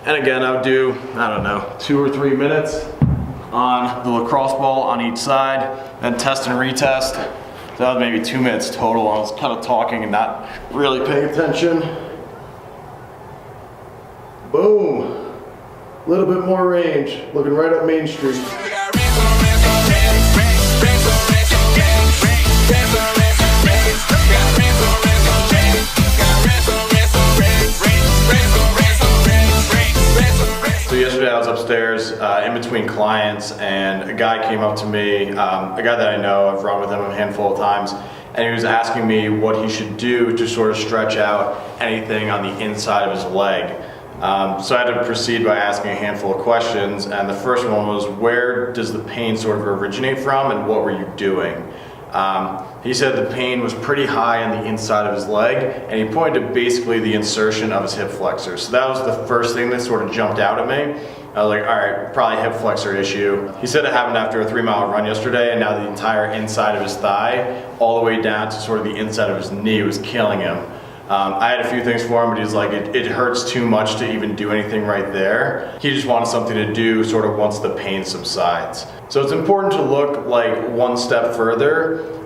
And again, I would do, I don't know, 2 or 3 minutes on the lacrosse ball on each side, then test and retest. So that was maybe 2 minutes total. I was kind of talking and not really paying attention. Boom. A little bit more range, looking right up Main Street. So yesterday I was upstairs in between clients, and a guy came up to me, a guy that I know, I've run with him a handful of times, and he was asking me what he should do to sort of stretch out anything on the inside of his leg. So I had to proceed by asking a handful of questions, and the first one was, where does the pain sort of originate from and what were you doing? He said the pain was pretty high on the inside of his leg, and he pointed to basically the insertion of his hip flexor. So that was the first thing that sort of jumped out at me. I was like, all right, probably hip flexor issue. He said it happened after a 3-mile run yesterday, and now the entire inside of his thigh, all the way down to sort of the inside of his knee, was killing him. I had a few things for him, but he's like, it hurts too much to even do anything right there. He just wanted something to do sort of once the pain subsides. So it's important to look like one step further.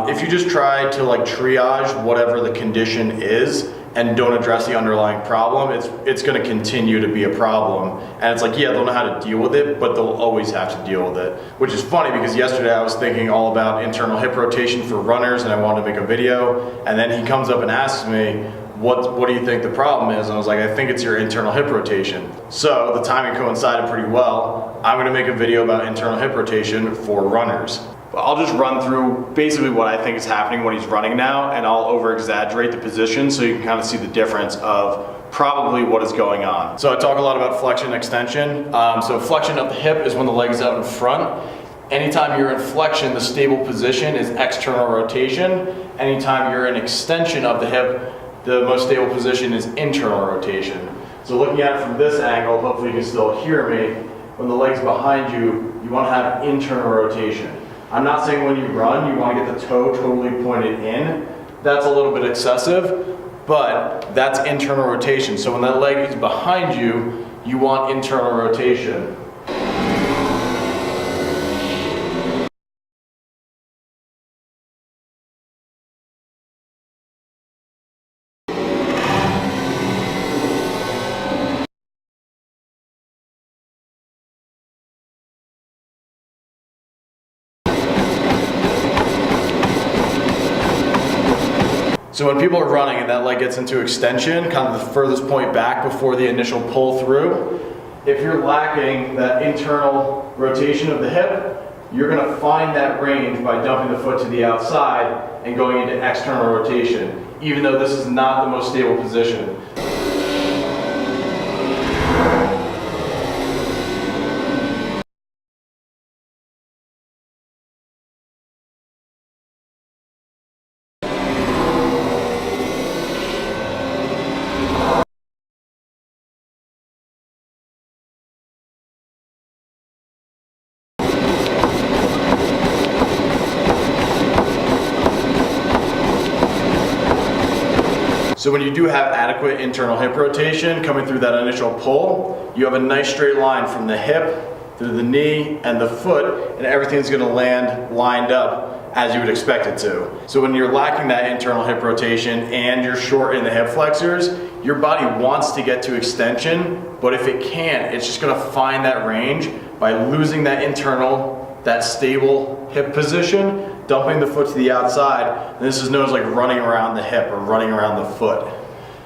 If you just try to like triage whatever the condition is and don't address the underlying problem, it's gonna continue to be a problem. And it's like, yeah, they'll know how to deal with it, but they'll always have to deal with it. Which is funny because yesterday I was thinking all about internal hip rotation for runners and I wanted to make a video, and then he comes up and asks me, what do you think the problem is? And I was like, I think it's your internal hip rotation. So the timing coincided pretty well. I'm gonna make a video about internal hip rotation for runners. I'll just run through basically what I think is happening when he's running now, and I'll over-exaggerate the position so you can kind of see the difference of probably what is going on. So I talk a lot about flexion and extension. So flexion of the hip is when the leg is out in front. Anytime you're in flexion, the stable position is external rotation. Anytime you're in extension of the hip, the most stable position is internal rotation. So looking at it from this angle, hopefully you can still hear me. When the leg's behind you, you want to have internal rotation. I'm not saying when you run, you want to get the toe totally pointed in. That's a little bit excessive, but that's internal rotation. So when that leg is behind you, you want internal rotation. So when people are running and that leg gets into extension, kind of the furthest point back before the initial pull through, if you're lacking that internal rotation of the hip, you're gonna find that range by dumping the foot to the outside and going into external rotation, even though this is not the most stable position. So when you do have adequate internal hip rotation coming through that initial pull, you have a nice straight line from the hip through the knee and the foot, and everything's gonna land lined up as you would expect it to. So when you're lacking that internal hip rotation and you're short in the hip flexors, your body wants to get to extension, but if it can't, it's just gonna find that range by losing that internal, that stable hip position, dumping the foot to the outside, and this is known as like running around the hip or running around the foot.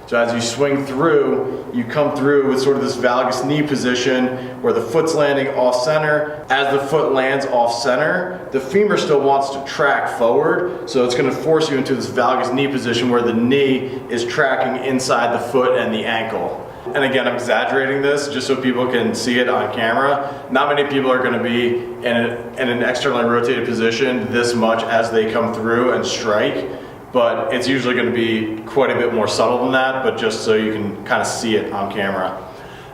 So as you swing through, you come through with sort of this valgus knee position where the foot's landing off center. As the foot lands off center, the femur still wants to track forward, so it's gonna force you into this valgus knee position where the knee is tracking inside the foot and the ankle. And again, I'm exaggerating this just so people can see it on camera. Not many people are gonna be in an externally rotated position this much as they come through and strike, but it's usually gonna be quite a bit more subtle than that, but just so you can kind of see it on camera.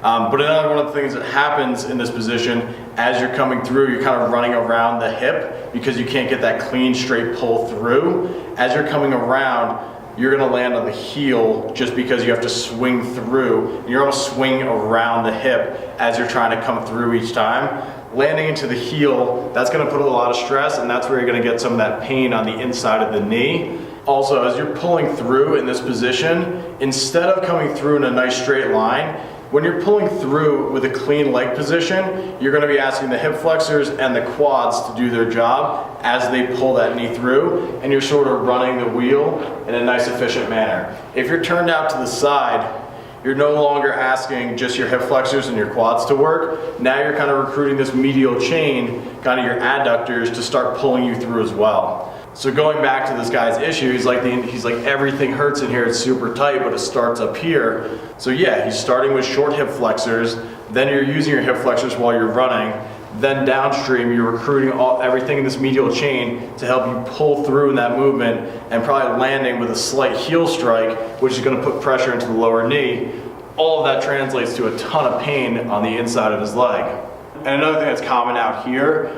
But another one of the things that happens in this position, as you're coming through, you're kind of running around the hip because you can't get that clean, straight pull through. As you're coming around, you're gonna land on the heel just because you have to swing through, and you're almost swinging around the hip as you're trying to come through each time. Landing into the heel, that's gonna put a lot of stress, and that's where you're gonna get some of that pain on the inside of the knee. Also, as you're pulling through in this position, instead of coming through in a nice straight line, when you're pulling through with a clean leg position, you're gonna be asking the hip flexors and the quads to do their job as they pull that knee through, and you're sort of running the wheel in a nice, efficient manner. If you're turned out to the side, you're no longer asking just your hip flexors and your quads to work. Now you're kind of recruiting this medial chain, kind of your adductors, to start pulling you through as well. So going back to this guy's issue, he's like everything hurts in here, it's super tight, but it starts up here. So yeah, he's starting with short hip flexors, then you're using your hip flexors while you're running, then downstream you're recruiting everything in this medial chain to help you pull through in that movement, and probably landing with a slight heel strike, which is going to put pressure into the lower knee. All of that translates to a ton of pain on the inside of his leg. And another thing that's common out here,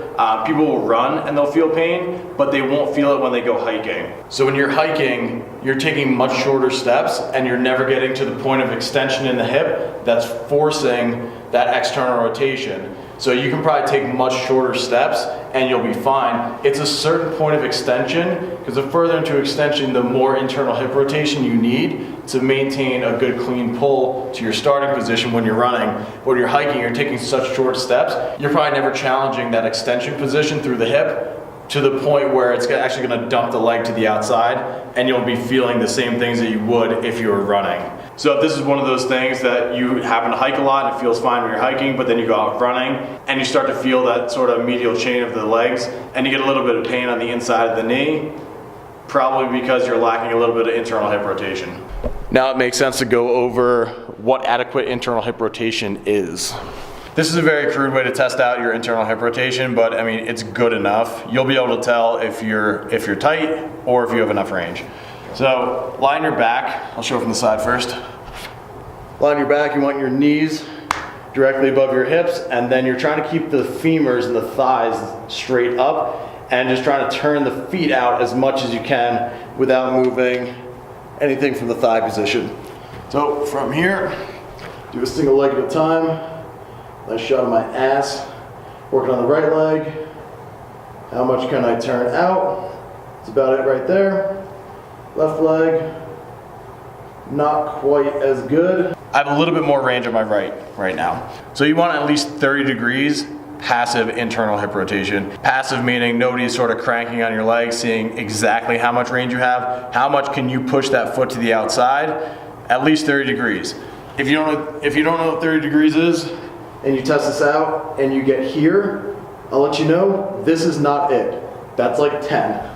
people will run and they'll feel pain, but they won't feel it when they go hiking. So when you're hiking, you're taking much shorter steps and you're never getting to the point of extension in the hip that's forcing that external rotation. So you can probably take much shorter steps and you'll be fine. It's a certain point of extension, because the further into extension, the more internal hip rotation you need to maintain a good clean pull to your starting position when you're running. When you're hiking, you're taking such short steps, you're probably never challenging that extension position through the hip to the point where it's actually going to dump the leg to the outside, and you'll be feeling the same things that you would if you were running. So if this is one of those things that you happen to hike a lot and it feels fine when you're hiking, but then you go out running and you start to feel that sort of medial chain of the legs and you get a little bit of pain on the inside of the knee, probably because you're lacking a little bit of internal hip rotation. Now it makes sense to go over what adequate internal hip rotation is. This is a very crude way to test out your internal hip rotation, but I mean, it's good enough. You'll be able to tell if you're tight or if you have enough range. So lie on your back. I'll show it from the side first. Lie on your back, you want your knees directly above your hips, and then you're trying to keep the femurs and the thighs straight up, and just trying to turn the feet out as much as you can without moving anything from the thigh position. So from here, do a single leg at a time. Nice shot of my ass. Working on the right leg. How much can I turn out? That's about it right there. Left leg, not quite as good. I have a little bit more range on my right now. So you want at least 30 degrees passive internal hip rotation. Passive meaning nobody's sort of cranking on your leg, seeing exactly how much range you have, how much can you push that foot to the outside, at least 30 degrees. If you don't know what 30 degrees is, and you test this out and you get here, I'll let you know, this is not it. That's like 10.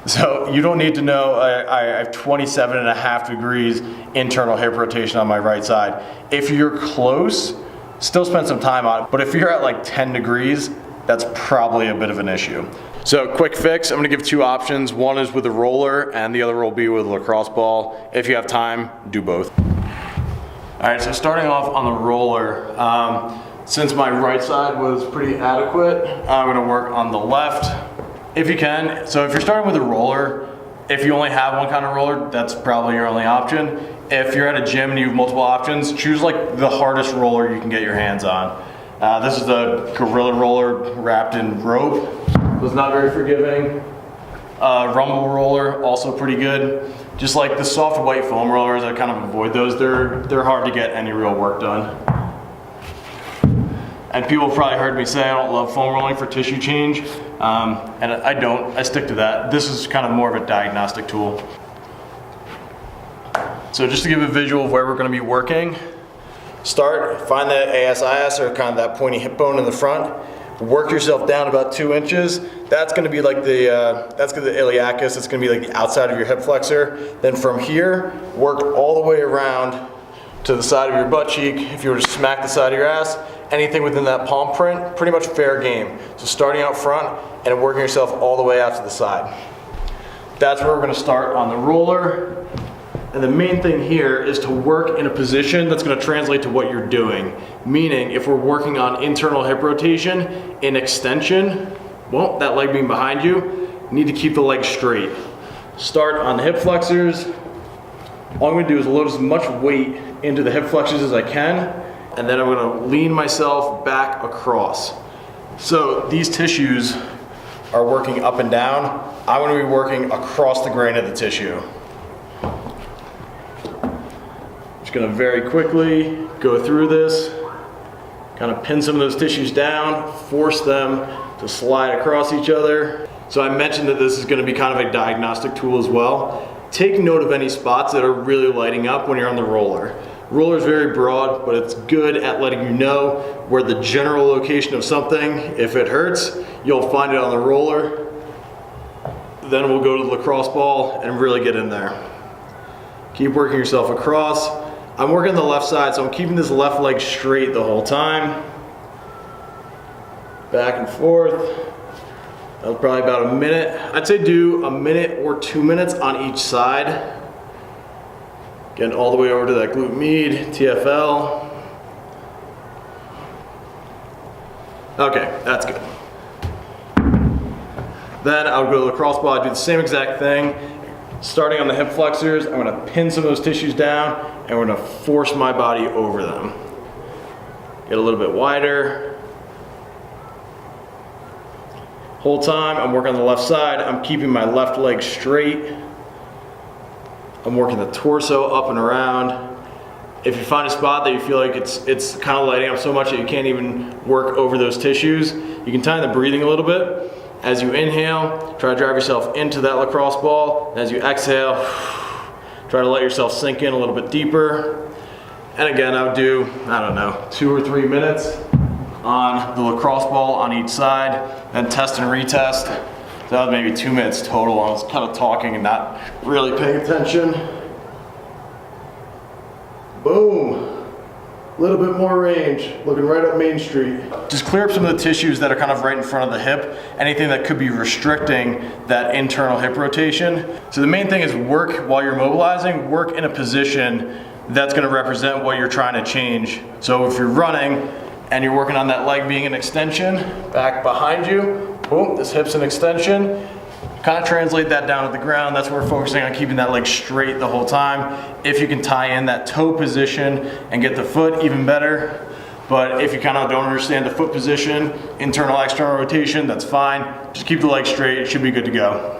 So you don't need to know I have 27.5 degrees internal hip rotation on my right side. If you're close, still spend some time on it, but if you're at like 10 degrees, that's probably a bit of an issue. So quick fix, I'm gonna give two options. One is with a roller and the other will be with a lacrosse ball. If you have time, do both. All right, so starting off on the roller, since my right side was pretty adequate, I'm gonna work on the left. If you can, so if you're starting with a roller, if you only have one kind of roller, that's probably your only option. If you're at a gym and you have multiple options, choose like the hardest roller you can get your hands on. This is the Gorilla roller wrapped in rope. So it's not very forgiving. Rumble roller, also pretty good. Just like the soft white foam rollers, I kind of avoid those. They're hard to get any real work done. And people have probably heard me say I don't love foam rolling for tissue change, and I don't. I stick to that. This is kind of more of a diagnostic tool. So just to give a visual of where we're going to be working, find the ASIS, or kind of that pointy hip bone in the front. Work yourself down about 2 inches. That's going to be like the iliacus. It's going to be like the outside of your hip flexor. Then from here, work all the way around to the side of your butt cheek. If you were to smack the side of your ass, anything within that palm print, pretty much fair game. So starting out front and working yourself all the way out to the side. That's where we're going to start on the roller. And the main thing here is to work in a position that's going to translate to what you're doing. Meaning, if we're working on internal hip rotation in extension, well, that leg being behind you, you need to keep the leg straight. Start on the hip flexors. All I'm gonna do is load as much weight into the hip flexors as I can, and then I'm gonna lean myself back across. So these tissues are working up and down. I'm gonna be working across the grain of the tissue. Just gonna very quickly go through this, kind of pin some of those tissues down, force them to slide across each other. So I mentioned that this is gonna be kind of a diagnostic tool as well. Take note of any spots that are really lighting up when you're on the roller. Roller is very broad, but it's good at letting you know where the general location of something, if it hurts, you'll find it on the roller. Then we'll go to the lacrosse ball and really get in there. Keep working yourself across. I'm working the left side, so I'm keeping this left leg straight the whole time. Back and forth. That was probably about a minute. I'd say do a minute or 2 minutes on each side. Getting all the way over to that glute med, TFL. Okay, that's good. Then I'll go to the lacrosse ball, do the same exact thing. Starting on the hip flexors, I'm gonna pin some of those tissues down and we're gonna force my body over them. Get a little bit wider. Whole time, I'm working on the left side. I'm keeping my left leg straight. I'm working the torso up and around. If you find a spot that you feel like it's kind of lighting up so much that you can't even work over those tissues, you can time the breathing a little bit. As you inhale, try to drive yourself into that lacrosse ball. And as you exhale, try to let yourself sink in a little bit deeper. And again, I would do, I don't know, 2 or 3 minutes on the lacrosse ball on each side, then test and retest. So that was maybe 2 minutes total. I was kind of talking and not really paying attention. Boom. A little bit more range, looking right up Main Street. Just clear up some of the tissues that are kind of right in front of the hip, anything that could be restricting that internal hip rotation. So the main thing is work while you're mobilizing, work in a position that's gonna represent what you're trying to change. So if you're running and you're working on that leg being an extension, back behind you, boom, this hip's an extension. Kind of translate that down to the ground. That's where we're focusing on keeping that leg straight the whole time. If you can tie in that toe position and get the foot, even better. But if you kind of don't understand the foot position, internal, external rotation, that's fine. Just keep the leg straight, it should be good to go.